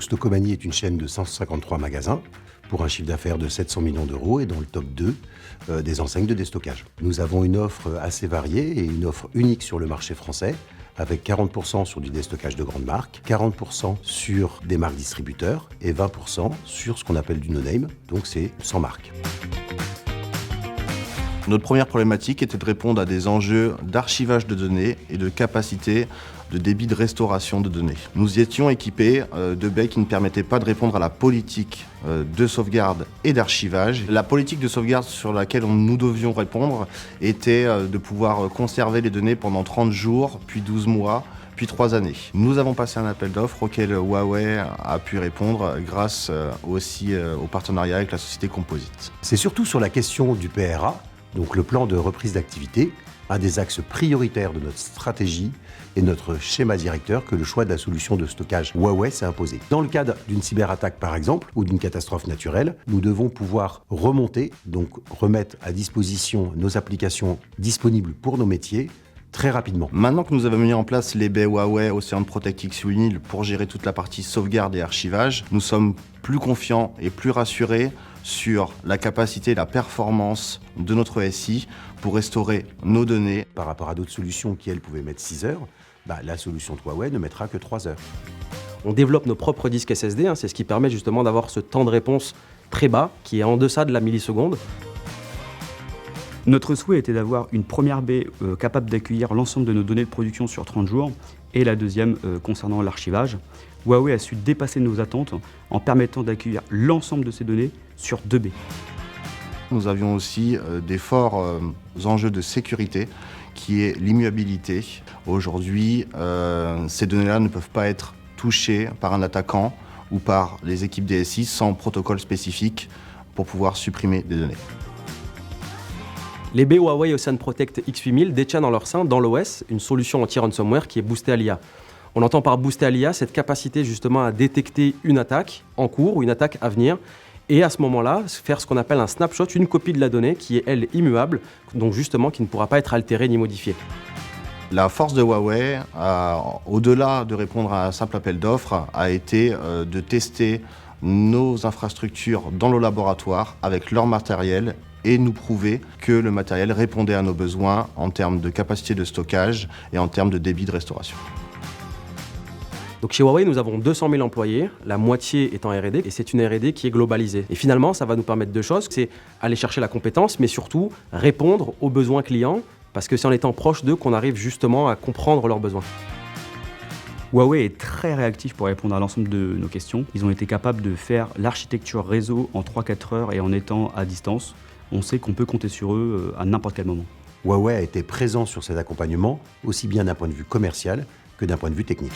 Stocomanie est une chaîne de 153 magasins pour un chiffre d'affaires de 700 millions d'euros et dans le top 2 des enseignes de déstockage. Nous avons une offre assez variée et une offre unique sur le marché français, avec 40% sur du déstockage de grandes marques, 40% sur des marques distributeurs et 20% sur ce qu'on appelle du no-name, donc c'est sans marque. Notre première problématique était de répondre à des enjeux d'archivage de données et de capacité de débit de restauration de données. Nous y étions équipés de baies qui ne permettaient pas de répondre à la politique de sauvegarde et d'archivage. La politique de sauvegarde sur laquelle nous devions répondre était de pouvoir conserver les données pendant 30 jours, puis 12 mois, puis 3 années. Nous avons passé un appel d'offres auquel Huawei a pu répondre grâce aussi au partenariat avec la société Composite. C'est surtout sur la question du PRA, donc le plan de reprise d'activité, un des axes prioritaires de notre stratégie et notre schéma directeur que le choix de la solution de stockage Huawei s'est imposé. Dans le cadre d'une cyberattaque par exemple, ou d'une catastrophe naturelle, nous devons pouvoir remonter, donc remettre à disposition nos applications disponibles pour nos métiers, très rapidement. Maintenant que nous avons mis en place les baies Huawei Ocean Protect X8000 pour gérer toute la partie sauvegarde et archivage, nous sommes plus confiants et plus rassurés sur la capacité et la performance de notre SI pour restaurer nos données. Par rapport à d'autres solutions qui, elles, pouvaient mettre 6 heures, la solution de Huawei ne mettra que 3 heures. On développe nos propres disques SSD, c'est ce qui permet justement d'avoir ce temps de réponse très bas qui est en deçà de la milliseconde. Notre souhait était d'avoir une première baie capable d'accueillir l'ensemble de nos données de production sur 30 jours et la deuxième concernant l'archivage. Huawei a su dépasser nos attentes en permettant d'accueillir l'ensemble de ces données sur 2 baies. Nous avions aussi des forts enjeux de sécurité qui est l'immuabilité. Aujourd'hui, ces données-là ne peuvent pas être touchées par un attaquant ou par les équipes DSI sans protocole spécifique pour pouvoir supprimer des données. Les baies Huawei Ocean Protect X8000 détiennent en leur sein, dans l'OS, une solution anti-ransomware qui est boostée à l'IA. On entend par booster à l'IA cette capacité justement à détecter une attaque en cours ou une attaque à venir et à ce moment-là, faire ce qu'on appelle un snapshot, une copie de la donnée qui est, elle, immuable, donc justement qui ne pourra pas être altérée ni modifiée. La force de Huawei, au-delà de répondre à un simple appel d'offres, a été de tester nos infrastructures dans le laboratoire avec leur matériel et nous prouver que le matériel répondait à nos besoins en termes de capacité de stockage et en termes de débit de restauration. Donc chez Huawei, nous avons 200 000 employés, la moitié est en R&D, et c'est une R&D qui est globalisée. Et finalement, ça va nous permettre deux choses, c'est aller chercher la compétence, mais surtout répondre aux besoins clients, parce que c'est en étant proche d'eux qu'on arrive justement à comprendre leurs besoins. Huawei est très réactif pour répondre à l'ensemble de nos questions. Ils ont été capables de faire l'architecture réseau en 3-4 heures et en étant à distance. On sait qu'on peut compter sur eux à n'importe quel moment. Huawei a été présent sur cet accompagnement, aussi bien d'un point de vue commercial que d'un point de vue technique.